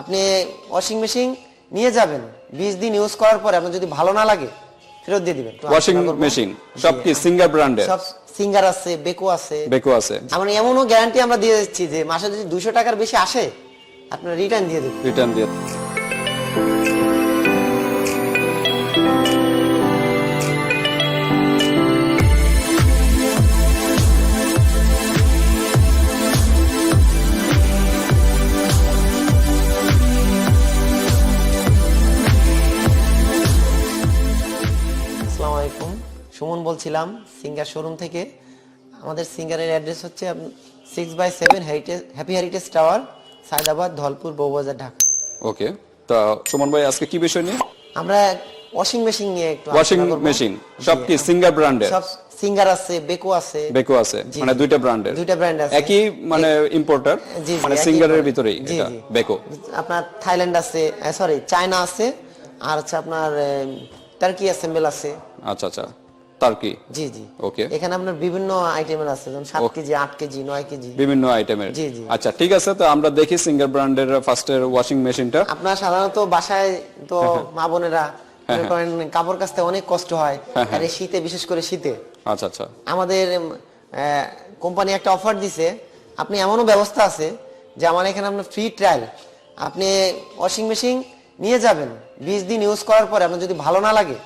আপনি washing machine নিয়ে যাবেন 20 দিন ইউজ করার পরে আপনার যদি ভালো না লাগে ফেরত দিয়ে দিবেন। ওয়াশিং মেশিন সব কি সিঙ্গার ব্র্যান্ডের? সব সিঙ্গার আছে, বেকো আছে। আমরা এমনও গ্যারান্টি আমরা দিয়ে দিচ্ছি যে মাসে যদি 200 টাকার বেশি আসে আপনারা রিটার্ন দিয়ে দেবেন। রিটার্ন দিয়ে আসসালামু আলাইকুম, সুমন বলছিলাম সিঙ্গার শোরুম থেকে। আমাদের সিঙ্গারের অ্যাড্রেস হচ্ছে 6/7 Happy Heritage Tower, Sayedabad, Dhalpur, Boubazar, Dhaka. Okay, তো সুমন ভাই আজকে কি বিষয় নিয়ে? আমরা ওয়াশিং মেশিন নিয়ে একটু ওয়াশিং মেশিন সব কি সিঙ্গার ব্র্যান্ডের? সব সিঙ্গার আছে, বেকো আছে, মানে দুইটা ব্র্যান্ড আছে, একই মানে ইম্পোর্টার, মানে সিঙ্গারের ভিতরেই এটা বেকো। আপনার থাইল্যান্ড আছে, সরি চায়না আছে, আর হচ্ছে আপনার টার্কি অ্যাসেম্বল আছে। আচ্ছা, টার্কি। জি। ওকে, এখানে আপনার বিভিন্ন আইটেমের আছে, যেমন 7 কেজি, 8 কেজি, 9 কেজি, বিভিন্ন আইটেমের। জি। আচ্ছা, ঠিক আছে, তো আমরা দেখি সিঙ্গার ব্র্যান্ডের ফার্স্টের ওয়াশিং মেশিনটা। আপনার সাধারণত বাসায় তো মা বোনেরা কাপড় কাচতে অনেক কষ্ট হয়, আর এই শীতে, বিশেষ করে শীতে। আচ্ছা, আমাদের কোম্পানি একটা অফার দিছে, আপনি এমনও ব্যবস্থা আছে যে আমার এখানে আপনার ফ্রি ট্রায়াল, আপনি ওয়াশিং মেশিন নিয়ে যাবেন 20 দিন ইউজ করার পরে আপনার যদি ভালো না লাগে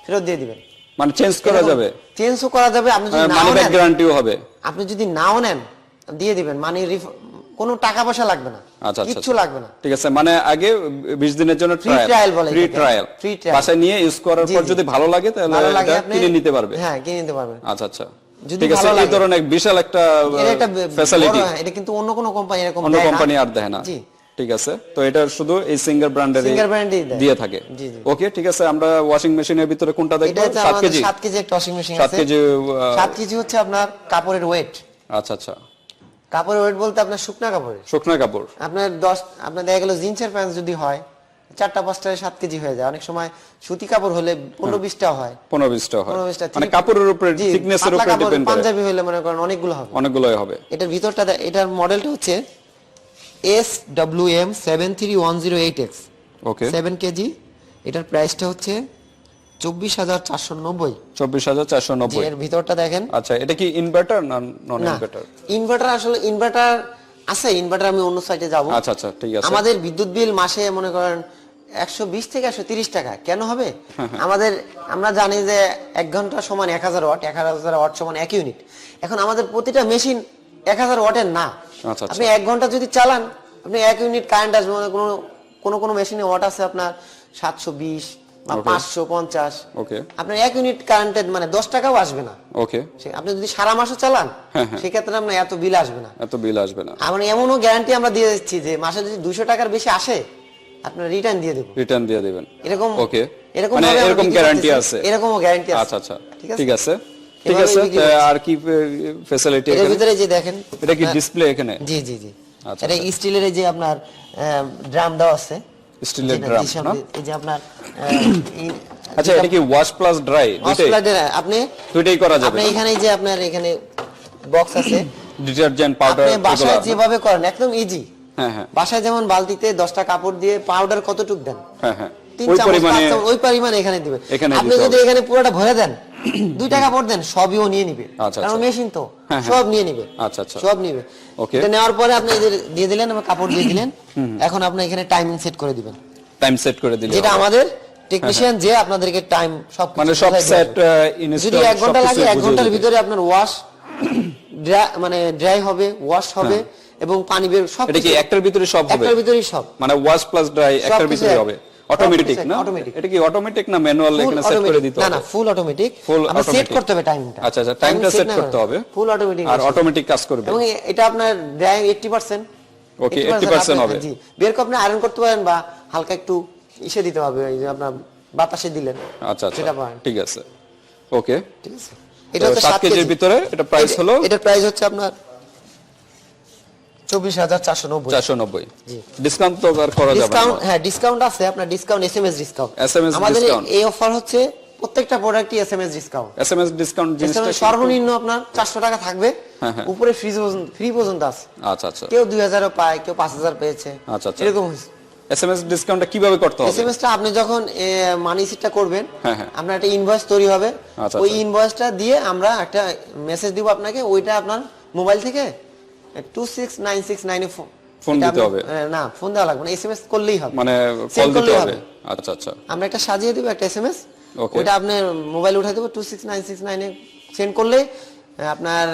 ফেরত দিয়ে দিবেন। মানে চেঞ্জ করা যাবে? চেঞ্জও করা যাবে, আপনি যদি নাও নেন গ্যারান্টিও হবে। আপনি যদি নাও নেন দিয়ে দিবেন, মানে কোনো টাকা পয়সা লাগবে না, কিচ্ছু লাগবে না। ঠিক আছে, মানে আগে 20 দিনের জন্য ট্রায়াল বলে, ফ্রি ট্রায়াল, বাসায় নিয়ে ইউজ করার পর যদি ভালো লাগে তাহলে এটা কিনে নিতে পারবে। হ্যাঁ, কিনে নিতে পারবেন। আচ্ছা, ঠিক আছে। এই ধরনের বিশাল একটা ফ্যাসিলিটি এটা কিন্তু অন্য কোনো কোম্পানি এরকম অন্য কোম্পানি আর দেয় না। ঠিক আছে, তো এটা শুধু এই সিঙ্গার ব্র্যান্ডের দিয়ে থাকে। ওকে, ঠিক আছে, আমরা ওয়াশিং মেশিনের ভিতরে কোনটা দেখব? 7 কেজি। 7 কেজি একটা ওয়াশিং মেশিন আছে। 7 কেজি হচ্ছে আপনার কাপড়ের ওয়েট। আচ্ছা, কাপড়ের ওয়েট বলতে আপনার শুকনা কাপড় আপনার আপনার দেখা গেল জিন্সের প্যান্ট যদি হয় 4টা-5টায় 7 কেজি হয়ে যায়। অনেক সময় সুতি কাপড় হলে 15-20টা হয়, 15-20টা হয়, মানে কাপড়ের উপরে, থিকনেসের উপরে ডিপেন্ড করে। পাঞ্জাবি হলে মনে করেন অনেকগুলোই হবে। এটার ভিতরটা, এটার মডেলটা হচ্ছে SWM 73108X। ওকে, 7 কেজি। এটার প্রাইসটা হচ্ছে 24,490। 24,490 এর ভিতরটা দেখেন। আচ্ছা, এটা কি ইনভার্টার না নন ইনভার্টার? ইনভার্টার, আসলে ইনভার্টার আছে, ইনভার্টার আমি অন্য সাইটে যাব। আচ্ছা, ঠিক আছে। আমাদের বিদ্যুৎ বিল মাসে মনে করেন 120 থেকে 130 টাকা। কেন হবে? আমরা জানি যে 1 ঘন্টা সমান 1000 ওয়াট, 1000 ওয়াট সমান 1 ইউনিট। এখন আমাদের প্রতিটা মেশিন 1000 ওয়াটের না। আপনি 1 ঘন্টা যদি চালান আপনি 1 ইউনিট কারেন্ট আসবে। মানে কোনো মেশিনে ওয়াট আছে আপনার 720 বা 550। ওকে, আপনার 1 ইউনিট কারেন্টের মানে 10 টাকাও আসবে না। ওকে, আপনি যদি সারা মাসও চালান সেক্ষেত্রে আপনার এত বিল আসবে না। আমরা এমনও গ্যারান্টি আমরা দিয়ে দিচ্ছি যে মাসে যদি 200 টাকার বেশি আসে আপনারা রিটার্ন দিয়ে দেবেন। এরকম গ্যারান্টি আছে, এরকমও গ্যারান্টি আছে। আচ্ছা, ঠিক আছে। আর কি ফ্যাসিলিটি এর ভিতরে যে দেখেন, এটা কি ডিসপ্লে এখানে? জি। আচ্ছা, এটা স্টিলের যে আপনার ড্রাম দেওয়া আছে, স্টিলের ড্রাম না? এই যে আপনার আচ্ছা, এটা কি ওয়াশ প্লাস ড্রাই আপনি দুইটাই করা যাবে? আপনি এখানে যে আপনার এখানে বক্স আছে, ডিটারজেন্ট পাউডার, আপনি বাসায় যেভাবে করেন একদম ইজি। হ্যাঁ, বাসায় যেমন বালতিতে 10টা কাপড় দিয়ে পাউডার কতটুক দেন, ওই পরিমাণে এখানে দিবেন। আপনি যদি এখানে পুরোটা ভরে দেন 2 টাকা কাপড় দেন, সবই ও নিয়ে নিবে, কারণ মেশিন তো সব নিয়ে নিবে। সব নিবে। এটা নেওয়ার পরে আপনি দিয়ে দিলেন, এবং কাপড় দিয়ে দিলেন। এখন আপনি এখানে টাইমিং সেট করে দিবেন। যেটা আমাদের টেকনিশিয়ান যে আপনাদেরকে টাইম সব সেট, যদি 1 ঘন্টা লাগে 1 ঘন্টার ভিতরে আপনার ওয়াশ মানে ড্রাই হবে, ওয়াশ হবে এবং পানি বের, সব এটা কি একটার ভিতরে সব হবে? একটার ভিতরেই সব, মানে ওয়াশ প্লাস ড্রাই একটার ভিতরে হবে। অটোমেটিক না? এটা কি অটোমেটিক না ম্যানুয়াল এখানে সেট করে দিতে হবে? না, ফুল অটোমেটিক। আমরা সেট করতে হবে টাইমটা। আচ্ছা, টাইমটা সেট করতে হবে। ফুল অটোমেটিক, আর অটোমেটিক কাজ করবে। এবং এটা আপনার ড্রাই 80%। ওকে, 80% হবে। জি, বের করে আপনি আয়রন করতে পারেন বা হালকা একটু ইসে দিতে হবে, এই যে আপনার বাতাসে দিলেন। আচ্ছা, ঠিক আছে। ওকে, ঠিক আছে। এটা হচ্ছে 7 কেজির ভিতরে। এটা প্রাইস হলো, এটার প্রাইস হচ্ছে আপনার 24,490। জি, ডিসকাউন্ট তো আর করা যাবে না? হ্যাঁ, ডিসকাউন্ট আছে। আপনার ডিসকাউন্ট এসএমএস ডিসকাউন্ট। আমাদের এই অফার হচ্ছে প্রত্যেকটা প্রোডাক্টই এসএমএস ডিসকাউন্ট। জিনিসটা সর্বনিম্ন আপনার 400 টাকা থাকবে, উপরে ফ্রি পর্যন্ত আছে। আচ্ছা, কেউ 2000 পায়, কেউ 5000 পেয়েছে, এরকম হয়েছে। এসএমএস ডিসকাউন্টটা কিভাবে করতে হবে? এসএমএস টা আপনি যখন মানি সিটটা করবেন, আপনার একটা ইনভয়েস তৈরি হবে, ওই ইনভয়েসটা দিয়ে আমরা একটা মেসেজ দিব আপনাকে, ওইটা আপনার মোবাইল থেকে 26969 এ ফোন দিতে হবে? না, ফোন দেওয়া লাগবে না, এসএমএস করলেই হবে, মানে কল দিতে হবে। আচ্ছা আচ্ছা, আমরা একটা সাজিয়ে দিব একটা এসএমএস, ওইটা আপনি মোবাইল উঠাই দেব, 26969 এ সেন্ড করলে আপনার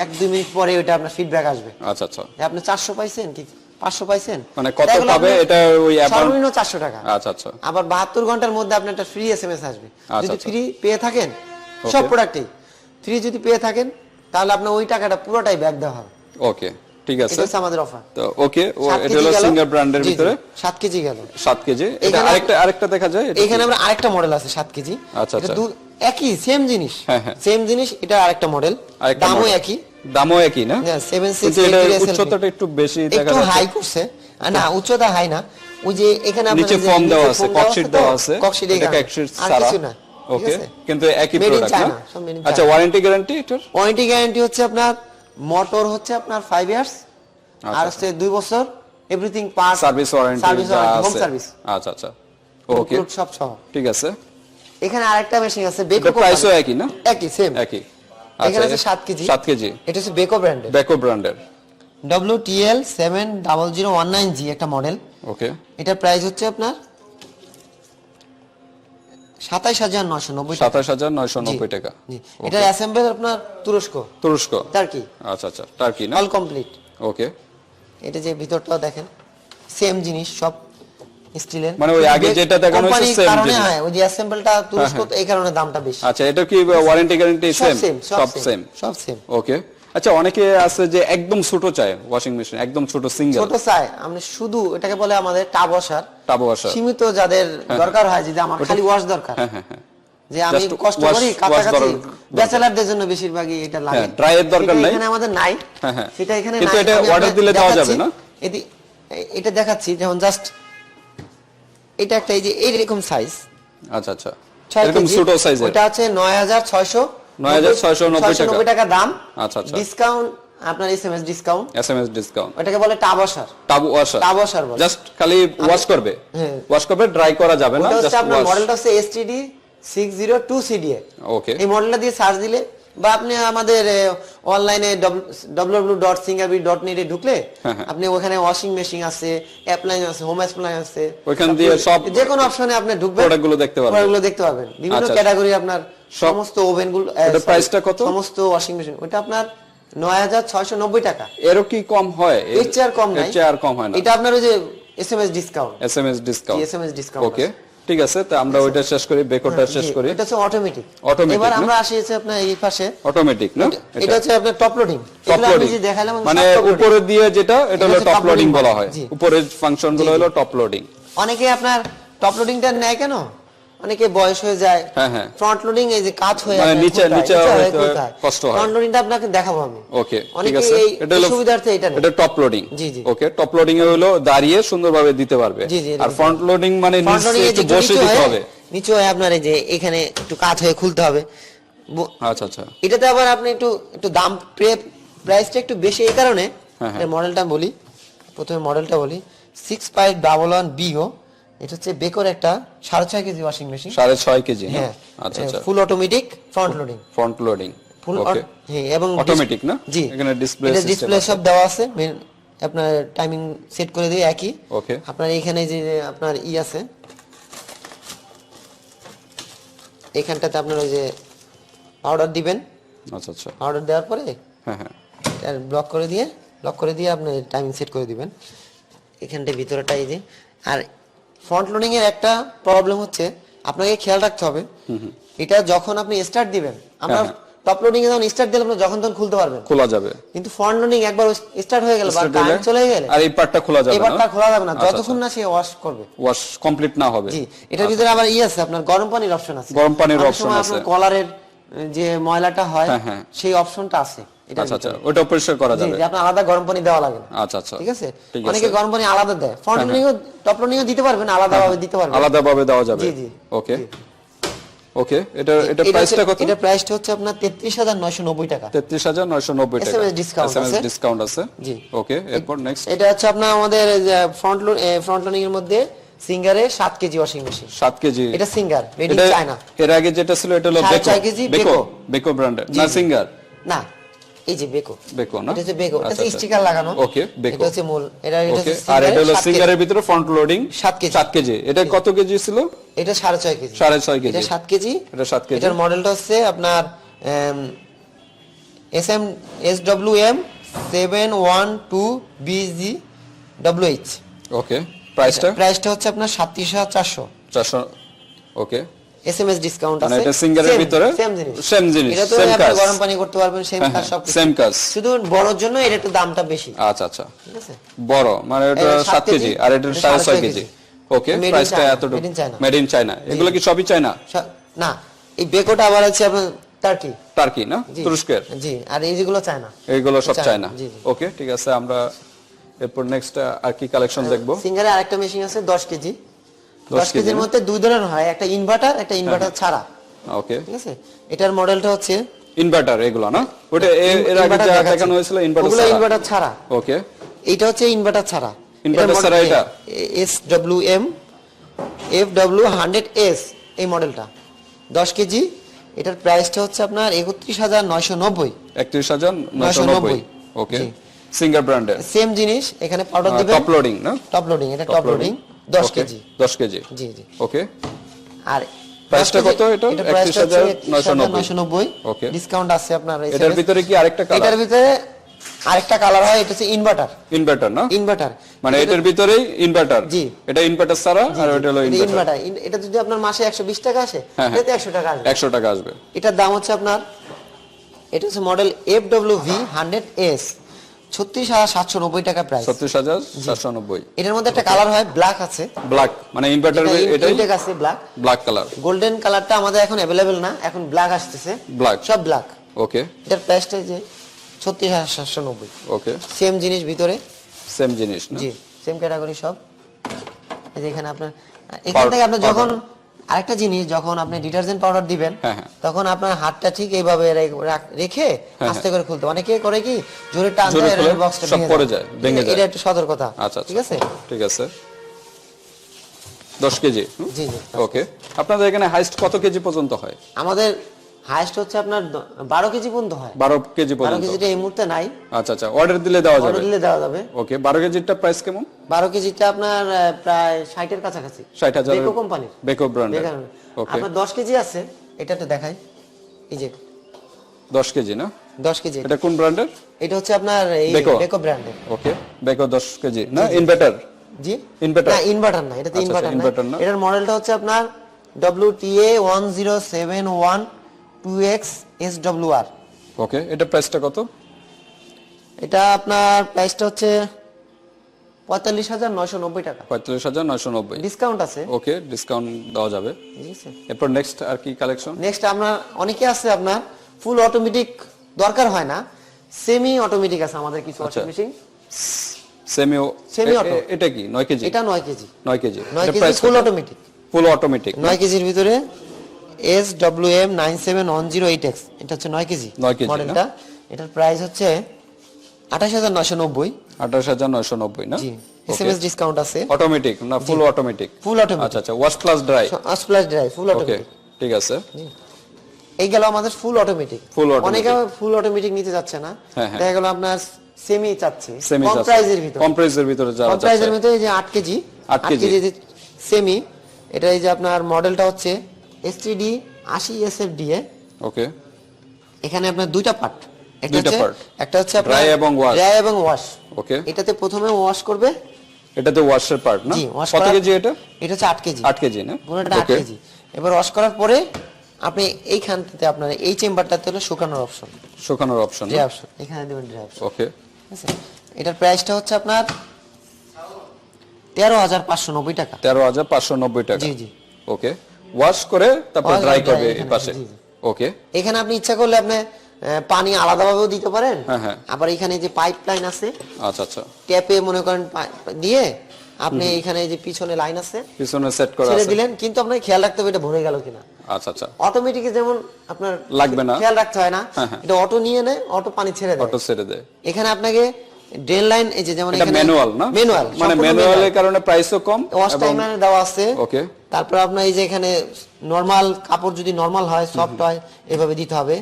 1-2 মিনিট পরে ওইটা আপনার ফিডব্যাক আসবে। আচ্ছা আচ্ছা, আপনি 400 পাইছেন কি 500 পাইছেন, মানে কত পাবে এটা ওই সর্বনিম্ন 400 টাকা। আচ্ছা আচ্ছা, আবার 72 ঘন্টার মধ্যে আপনার একটা ফ্রি এসএমএস আসবে। যদি ফ্রি পেয়ে থাকেন সব প্রোডাক্টে ফ্রি যদি পেয়ে থাকেন, তাহলে আপনার ওই টাকাটা পুরোটাই ব্যাক দেওয়া হবে। ওকে, ঠিক আছে, এটা আমাদের অফার। তো ওকে, এটা হলো সিঙ্গার ব্র্যান্ডের ভিতরে 7 কেজি গেল। 7 কেজি। এটা আরেকটা দেখা যায়, এখানে আমরা আরেকটা মডেল আছে 7 কেজি। আচ্ছা আচ্ছা, একই সেম জিনিস, সেম জিনিস, এটা আরেকটা মডেল, দামও একই। দামও একই না? 76 এটা উচ্চতাটা একটু বেশি দেখা যাচ্ছে, একটু হাই করছে না, উচ্চতা হাই না, ওই যে এখানে আপনাদের নিচে ফর্ম দেওয়া আছে, ককশিট দেওয়া আছে, এটা ককশিট সারা, ওকে, কিন্তু একই প্রোডাক্ট না? আচ্ছা, ওয়ারেন্টি গ্যারান্টি? এটার ওয়ারেন্টি গ্যারান্টি হচ্ছে আপনার মোটর হচ্ছে আপনার 5 ইয়ার্স, আর হচ্ছে 2 বছর everything part service warranty, home service. আচ্ছা আচ্ছা, ওকে, সব সহ, ঠিক আছে। এখানে আরেকটা মেশিন আছে বেকো, প্রাইসও একই না? একই সেম একই। এখানে আছে 7 কেজি। 7 কেজি, এটা হচ্ছে বেকো ব্র্যান্ডের, WTL 70019G একটা মডেল। ওকে, এটা প্রাইস হচ্ছে আপনার 27990 টাকা। এটা অ্যাসেম্বল আপনার তুরস্ক টার্কি। আচ্ছা আচ্ছা, টার্কি না? All complete. ওকে, এটা যে ভিতরটা দেখেন সেম জিনিস, সব স্টিলের, মানে ওই আগে যেটা দেখানো হচ্ছে সেম জিনিস, হ্যাঁ, ওই যে অ্যাসেম্বলটা তুরস্ক, এই কারণে দামটা বেশি। আচ্ছা, এটা কি ওয়ারেন্টি গ্যারান্টি সেম? সব সেম, ওকে। আচ্ছা, অনেকে আছে যে একদম ছোট চায় ওয়াশিং মেশিন, একদম ছোট সিঙ্গেল ছোট চায়, আমরা শুধু এটাকে বলে আমাদের টাব ওয়াশার, সীমিত যাদের দরকার হয়, যে আমার খালি ওয়াশ দরকার, যে আমি কষ্ট করি কাছাকাছি, ব্যাচেলারদের জন্য বেশিরভাগই এটা লাগে, ড্রাই এর দরকার নাই, এখানে আমাদের নাই, সেটা এখানে নাই, কিন্তু এটা অর্ডার দিলে দেওয়া যাবে না? এটা দেখাচ্ছি, যেমন জাস্ট এটা একটা, এই যে এইরকম সাইজ। আচ্ছা আচ্ছা, এরকম ছোট সাইজের, এটা আছে 9690 টাকা দাম। আচ্ছা আচ্ছা, ডিসকাউন্ট আপনার এসএমএস ডিসকাউন্ট, এটাকে বলে টাব ওয়াশার বলে, জাস্ট খালি ওয়াশ করবে, ড্রাই করা যাবে না, জাস্ট আপনার মডেলটা হচ্ছে STD 602CDA। ওকে, এই মডেলটা দিয়ে সার্চ দিলে, বা আপনি আমাদের অনলাইনে www.singarbeat.net এ ঢুকলে আপনি ওখানে ওয়াশিং মেশিন আছে, অ্যাপ্লায়েন্স আছে, হোম অ্যাপ্লায়েন্স আছে, ওখান দিয়ে সব যে কোনো অপশনে আপনি ঢুকবেন, প্রোডাক্টগুলো দেখতে পাবেন, বিভিন্ন ক্যাটাগরি আপনার সমস্ত ওভেনগুলো। এটা প্রাইসটা কত? সমস্ত ওয়াশিং মেশিন ওটা আপনার 9690 টাকা। এরও কি কম হয়? এর চেয়ে আর কম নাই, হয় না। এটা আপনার ওই যে এসএমএস ডিসকাউন্ট। ওকে, ঠিক আছে, তো আমরা ওইটা শেষ করি, বেকোটা শেষ করি। এটা হচ্ছে অটোমেটিক। এবার আমরা আসি হচ্ছে আপনার এই পাশে অটোমেটিক না, এটা হচ্ছে আপনার টপ লোডিং। এগুলো আমি যে দেখালাম, মানে উপরে দিয়ে যেটা, এটা হলো টপ লোডিং বলা হয়, উপরের ফাংশন গুলো হলো টপ লোডিং। অনেকে আপনার টপ লোডিংটা নেয় কেন, অনেকে বয়স হয়ে যায়, ফ্রন্ট লোডিং এই যে কাজ হয়ে মানে নিচে কষ্ট হয়, ফ্রন্ট লোডিংটা আপনাকে দেখাবো আমি। ওকে, ঠিক আছে, এটা হলো সুবিধার্থে, এটা টপ লোডিং। ওকে, টপ লোডিং এ হলো দাঁড়িয়ে সুন্দরভাবে দিতে পারবে, আর ফ্রন্ট লোডিং মানে নিচে একটু বসে দিতে হবে, নিচে হয় আপনার এই যে এখানে একটু কাজ হয়ে খুলতে হবে। আচ্ছা আচ্ছা, এটাতে আবার আপনি একটু দাম প্রাইসটা একটু বেশি, এই কারণে মডেলটা বলি, প্রথমে মডেলটা বলি 6511BO। এটা হচ্ছে বেকোর একটা 6.5 কেজি ওয়াশিং মেশিন, 6.5 কেজি। হ্যাঁ, আচ্ছা আচ্ছা, ফুল অটোমেটিক ফ্রন্ট লোডিং, ফুল, হ্যাঁ, এবং অটোমেটিক না? জি, এখানে ডিসপ্লে সব দেওয়া আছে, আপনার টাইমিং সেট করে দিয়ে একই। ওকে, আপনার এখানে যে আপনার আছে, এখানটাতে আপনার ওই যে পাউডার দিবেন। আচ্ছা আচ্ছা, পাউডার দেওয়ার পরে হ্যাঁ, ব্লক করে দিয়ে আপনি টাইমিং সেট করে দিবেন। এখানটা ভিতরটা এই যে, আর ফ্রন্ট লোডিং এর একটা প্রবলেম হচ্ছে, আপনাকে খেয়াল রাখতে হবে, এটা যখন আপনি স্টার্ট দিবেন, আমরা টপ লোডিং এ যখন স্টার্ট দিলে আপনি যখন তখন খুলতে পারবেন, খোলা যাবে, কিন্তু ফ্রন্ট লোডিং একবার স্টার্ট হয়ে গেল বা কারেন্ট চলে গেলে আর এই পার্টটা খোলা যাবে না, এই পার্টটা খোলা যাবে না যতক্ষণ না সে ওয়াশ করবে, ওয়াশ কমপ্লিট না হবে। জি, এটার ভিতরে আবার আছে, আপনার গরম পানির অপশন আছে, আপনার কলারের যে ময়লাটা হয় সেই অপশনটা আছে। আচ্ছা আচ্ছা, ওটা পরিষ্কার করা যাবে, যে আপনি আলাদা গরম পানি দেওয়া লাগে না। আচ্ছা আচ্ছা, ঠিক আছে, অনেকে গরম পানি আলাদা দেয়, ফ্রন্ট লোডিং ও টপ লোডিং ও দিতে পারবেন, আলাদাভাবে দিতে পারবেন, আলাদাভাবে দেওয়া যাবে। জি জি, ওকে ওকে, এটা প্রাইসটা কত? এটা প্রাইসটা হচ্ছে আপনার 33990 টাকা। 33990 টাকা এসএমএস ডিসকাউন্ট আছে। জি ওকে, এরপর নেক্সট এটা হচ্ছে আপনার আমাদের ফ্রন্ট লোডিং এর মধ্যে সিঙ্গারে 7 কেজি ওয়াশিং মেশিন। 7 কেজি, এটা সিঙ্গার মেড ইন চায়না। এর আগে যেটা ছিল এটা হলো বেকো ব্র্যান্ডের না সিঙ্গার না, এই যে বেকো না, এটা হচ্ছে বেকো, এটা স্টিকার লাগানো। ওকে, বেকো এটা হচ্ছে মূল, এটা হচ্ছে আর এটা হলো সিঙ্গারের ভিতরে ফ্রন্ট লোডিং 7 কেজি। এটা কত কেজি ছিল? এটা 6.5 কেজি। 6.5 কেজি, এটা 7 কেজি, এটা 7 কেজি। এটার মডেলটা হচ্ছে আপনার SWM 712BGWH। ওকে, প্রাইসটা হচ্ছে আপনার 37,400। ওকে, এসএমএস ডিসকাউন্ট আছে। মানে এটা সিঙ্গারের ভিতরে সেম জিনিস, এটা তো আপনি গরম পানি করতে পারবেন, সেম কাজ সব সেম কাজ, শুধু বড়র জন্য এটা একটু দামটা বেশি। আচ্ছা, ঠিক আছে, বড় মানে এটা 7 কেজি আর এটা 6.5 কেজি। ওকে, প্রাইসটা এতটুকু, মেড ইন চায়না। এগুলো কি সবই চায়না? না, এই বেকোটা আবার আছে আপনার টার্কি না, তুরস্কের। জি, আর এই যেগুলো চায়না, এইগুলো সব চায়না। ওকে, ঠিক আছে, আমরা এরপর নেক্সট আর কি কালেকশন দেখবো? সিঙ্গারে আরেকটা মেশিন আছে 10 কেজি। 10 কেজির মধ্যে দুই ধরনের হয়, একটা ইনভার্টার, একটা ইনভার্টার ছাড়া। ওকে, ঠিক আছে, এটার মডেলটা হচ্ছে ইনভার্টার। এগুলো না, ওটা এর আগে যা দেখানো হয়েছিল ইনভার্টার ছাড়া। ওকে, এটা হচ্ছে ইনভার্টার ছাড়া। ইনভার্টার ছাড়া এটা SWM FW100S এই মডেলটা 10 কেজি। এটার প্রাইসটা হচ্ছে আপনার 31,990। 31,990। ওকে, সিঙ্গার ব্র্যান্ডের সেম জিনিস, এখানে পাউডার দিবেন। টপ লোডিং না, টপ লোডিং, এটা টপ লোডিং 10 কেজি। 10 কেজি, জি। ওকে, আর প্রাইসটা কত? এটা 31,990। ওকে, ডিসকাউন্ট আছে আপনার। এটার ভিতরে কি আরেকটা কালার? এটার ভিতরে আরেকটা কালার হয়, এটা হচ্ছে ইনভার্টার না, ইনভার্টার মানে এটার ভিতরেই ইনভার্টার। জি, এটা ইনভার্টার ছাড়া, আর এটা হলো ইনভার্টার। এটা যদি আপনার মাসে 120 টাকা আসে, এটাতে 100 টাকা আসবে। 100 টাকা আসবে। এটার দাম হচ্ছে আপনার, এটা হচ্ছে মডেল FWV100S, 36,790 টাকা প্রাইস। 36,790। এটার মধ্যে একটা কালার হয় ব্ল্যাক আছে, ব্ল্যাক মানে ইনভার্টার, এটাই আছে ব্ল্যাক কালার। গোল্ডেন কালারটা আমাদের এখন अवेलेबल না, এখন ব্ল্যাক আসতেছে, সব ব্ল্যাক। ওকে, এটার প্রাইসটা যে 36,790। ওকে, সেম জিনিস ভিতরে, সেম জিনিস না? জি, সেম ক্যাটাগরি সব। এই যে এখানে আপনার এখান থেকে আপনি যখন আরেকটা জিনিস, যখন আপনি ডিটারজেন্ট পাউডার দিবেন, তখন আপনার হাতটা ঠিক এইভাবে রেখে আস্তে করে খুলতে। অনেকে করে কি জোরে টান দেয়, এর বক্সটা সব পড়ে যায়, ভেঙে যায়। এটা একটু সতর্কতা। আচ্ছা, ঠিক আছে, 10 কেজি। জি। ওকে, আপনাদের এখানে হাইস্ট কত কেজি পর্যন্ত হয়? আমাদের হাইস্ট হচ্ছে আপনার 12 কেজি পর্যন্ত হয়। 12 কেজি পর্যন্ত? 12 কেজিটা এই মুহূর্তে নাই। আচ্ছা, অর্ডার দিলে দেওয়া যাবে। ওকে, 12 কেজিটা প্রাইস কেমন? 12 কেজিটা আপনার প্রায় 60 এর কাছাকাছি। 60,000 বেকো কোম্পানির, বেকো ব্র্যান্ডের। ওকে, আপনার 10 কেজি আছে, এটা তো দেখাই। এই যে 10 কেজি না, 10 কেজি। এটা কোন ব্র্যান্ডের? এটা হচ্ছে আপনার এই বেকো ব্র্যান্ডের। ওকে, বেকো 10 কেজি না, ইনভার্টার। জি, ইনভার্টার না, ইনভার্টার না, এটা তো ইনভার্টার না। এটার মডেলটা হচ্ছে আপনার WTA1071 2X SWR। ওকে, এটা প্রাইসটা কত? এটা আপনার প্রাইসটা হচ্ছে 45,990 টাকা। 45,990, ডিসকাউন্ট আছে। ওকে, ডিসকাউন্ট দেওয়া যাবে। ঠিক আছে, এরপর নেক্সট আর কি কালেকশন? নেক্সট আমরা অনেকে আছে আপনার ফুল অটোমেটিক দরকার হয় না, সেমি অটোমেটিক আছে আমাদের কিছু ওয়াশিং মেশিন। সেমি অটো, এটা কি 9 কেজি? এটা 9 KG. 9 KG, 9 KG full automatic. 9 কেজির ভিতরে SWM 97108X, এটা হচ্ছে 9 কেজি মডেলটা। এটার প্রাইস হচ্ছে 28,990। 28,990 না? জি, এসএমএস ডিসকাউন্ট আছে। অটোমেটিক না ফুল অটোমেটিক? Full automatic. আচ্ছা, wash plus dry. Full automatic. ঠিক আছে, এই গেল আমাদের ফুল অটোমেটিক। অনেকে ফুল অটোমেটিক নিতে যাচ্ছে না, দেখা গেল আপনার সেমি চাচ্ছে, কম প্রাইসের ভিতরে যারা চাচ্ছে, কম প্রাইসের ভিতরে যে 8 কেজি সেমি, এটা এই যে আপনার মডেলটা হচ্ছে STD 80SFDA। ওকে, এখানে আপনার দুইটা পার্ট, একটা হচ্ছে আপনার ড্রাই এবং ওয়াশ। ওকে, এটাতে প্রথমে ওয়াশ করবে, এটাতে ওয়াশের পার্ট না? কত কেজি এটা? এটা হচ্ছে 8 কেজি। 8 কেজি না, পুরোটা 8 কেজি। এবার ওয়াশ করার পরে আপনি এইখানটাতে আপনার এই চেম্বারটাতে হলো শুকানোর অপশন, ড্রাই অপশন, এখানে দিবেন ড্রাই অপশন। ওকে, ঠিক আছে, এটার প্রাইসটা হচ্ছে আপনার 13,590 টাকা। 13,590 টাকা। জি। ওকে, ওয়াশ করে তারপর ড্রাই করবে এই পাশে। ওকে, এখানে আপনি ইচ্ছা করলে আপনি পানি আলাদাভাবেও দিতে পারেন। আবার এখানে যে পাইপলাইন আছে, আচ্ছা, ট্যাপে মনে করেন দিয়ে আপনি এখানে যে পিছনে লাইন আছে, পিছনে সেট করা আছে, ছেড়ে দিলেন, কিন্তু আপনাকে খেয়াল রাখতে হবে এটা ভরে গেল কিনা। আচ্ছা আচ্ছা। অটোমেটিকে যেমন আপনার লাগবে না, খেয়াল রাখতে হয় না, এটা অটো নিয়ে নেয়, অটো পানি ছেড়ে দেয়, অটো ছেড়ে দেয়। এখানে আপনাকে ড্রেন লাইন, এই যে যেমন এটা ম্যানুয়াল না, ম্যানুয়াল, মানে ম্যানুয়ালের কারণে প্রাইসও কম, ওয়াশ টাইমার দেওয়া আছে। ওকে। তারপর আপনার এই যে এখানে নরমাল কাপড় যদি নরমাল হয়, সফট হয়, এভাবে দিতে হবে।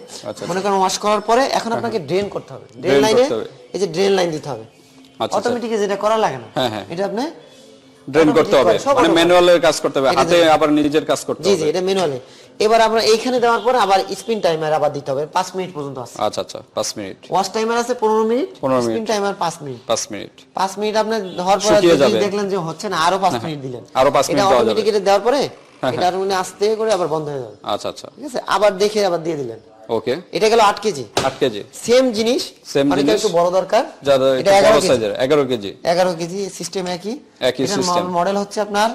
মনে করেন ওয়াশ করার পরে এখন আপনাকে ড্রেন করতে হবে, ড্রেন লাইনে এই যে ড্রেন লাইন দিতে হবে। অটোমেটিকে যেটা করা লাগে না, এটা আপনি ড্রেন করতে হবে, মানে ম্যানুয়ালের কাজ করতে হবে, হাতে আবার নিজের কাজ করতে হবে। জি জি, এটা ম্যানুয়ালে। এবার আমরা এইখানে দেওয়ার পর আবার স্পিন টাইমার আবার দিতে হবে, 5 মিনিট পর্যন্ত আছে। আচ্ছা আচ্ছা, 5 মিনিট। ওয়াশ টাইমার আছে 15 minute, spin timer 5 minute. 5 minute, 5 minute আপনি দেওয়ার পরে যদি দেখলেন যে হচ্ছে না, আরো 5 মিনিট দিলেন, আরো 5 মিনিট দেওয়া যাবে। অটোমেটিক এটা দেওয়ার পরে এটা মানে আস্তে করে আবার বন্ধ হয়ে যাবে। আচ্ছা আচ্ছা, ঠিক আছে, আবার দেখে আবার দিয়ে দিলেন। ওকে, এটা গেল 8 কেজি। 8 কেজি সেম জিনিস, অনেক একটু বড় দরকার, এটা 11 সাইজের, 11 কেজি। 11 কেজি সিস্টেম একই সিস্টেম। মডেল হচ্ছে আপনার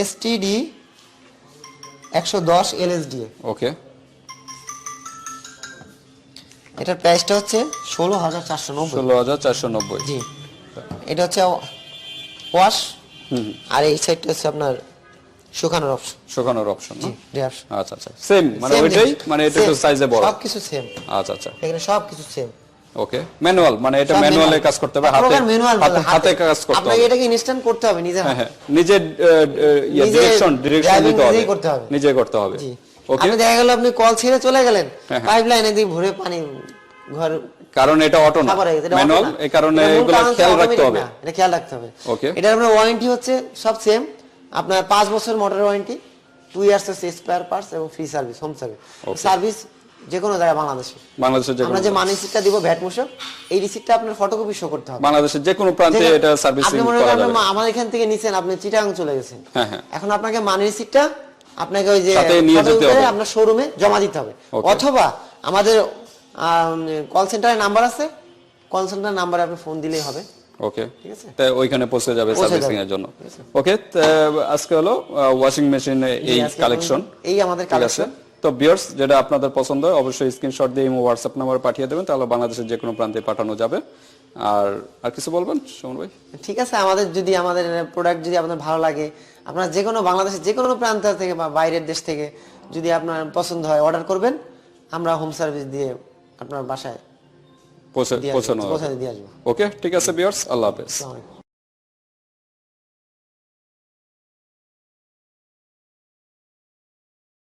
এসটিডি 110 এলএসডি। ওকে, এটার প্রাইসটা হচ্ছে 16490। 16490, জি। এটা হচ্ছে ওয়াশ, আর এই সাইডটা হচ্ছে আপনার শুকানোর অপশন। শুকানোর অপশন, জি, আচ্ছা আচ্ছা, সেম, মানে ওইটাই, মানে এটা তো সাইজে বড়, সবকিছু সেম। আচ্ছা আচ্ছা, এখানে সবকিছু সেম। ওকে, ম্যানুয়াল, মানে এটা ম্যানুয়ালে কাজ করতে হবে, হাতে কাজ করতে হবে, আপনাকে এটাকে ইনস্ট্যান্ট করতে হবে নিজে, নিজের ডিরেকশন দিতে হবে, নিজে করতে হবে। ওকে, আপনি দেখা গেল আপনি কল ছেড়ে চলে গেলেন, পাইপলাইনে দিয়ে ভরে পানি ঘর, কারণ এটা অটো না, ম্যানুয়াল, এই কারণে এগুলো খেয়াল রাখতে হবে, এটা খেয়াল রাখতে হবে। ওকে, এটা আপনার ওয়ারেন্টি হচ্ছে সব সেম, আপনার 5 বছর মোটর ওয়ারেন্টি, 2 ইয়ার্স হচ্ছে স্পেয়ার পার্টস এবং ফ্রি সার্ভিস, হোম সার্ভিস যে কোনো জায়গায় বাংলাদেশে যে আমরা যে মানি রিসিপ্টটা দিব ভ্যাট মুশক, এই রিসিপ্টটা আপনার ফটোকপি শো করতে হবে। বাংলাদেশের যে কোনো প্রান্তে এটা সার্ভিসিং করা যাবে। আপনি মনে করেন আমার এখান থেকে নিছেন, আপনি চিটাগাং চলে গেছেন, এখন আপনাকে মানি রিসিপ্টটা আপনাকে ওই যে সাথে নিয়ে যেতে হবে, আপনার শোরুমে জমা দিতে হবে, অথবা আমাদের কল সেন্টারের নাম্বার আছে, কল সেন্টার নাম্বারে আপনি ফোন দিলেই হবে। ওকে, ঠিক আছে, তো ওইখানে পৌঁছে যাবে সার্ভিসিং এর জন্য। ওকে, আজকে হলো ওয়াশিং মেশিন এই কালেকশন, এই আমাদের কালেকশন। তো ভিউয়ার্স, যেটা আপনাদের পছন্দ হয় অবশ্যই স্ক্রিনশট দিয়ে ইমো হোয়াটসঅ্যাপ নম্বরে পাঠিয়ে দেবেন, তাহলে বাংলাদেশের যে কোনো প্রান্তে পাঠানো যাবে। আর কিছু বলবেন সুমন ভাই? ঠিক আছে, আমাদের প্রোডাক্ট যদি আপনাদের ভালো লাগে, আপনারা যে কোনো বাংলাদেশের যে কোনো প্রান্ত থেকে বা বাইরের দেশ থেকে যদি আপনার পছন্দ হয় অর্ডার করবেন, আমরা হোম সার্ভিস দিয়ে আপনার বাসায় পৌঁছে দিয়ে আসবো। ওকে, ঠিক আছে ভিউয়ার্স, আল্লাহ হাফেজ।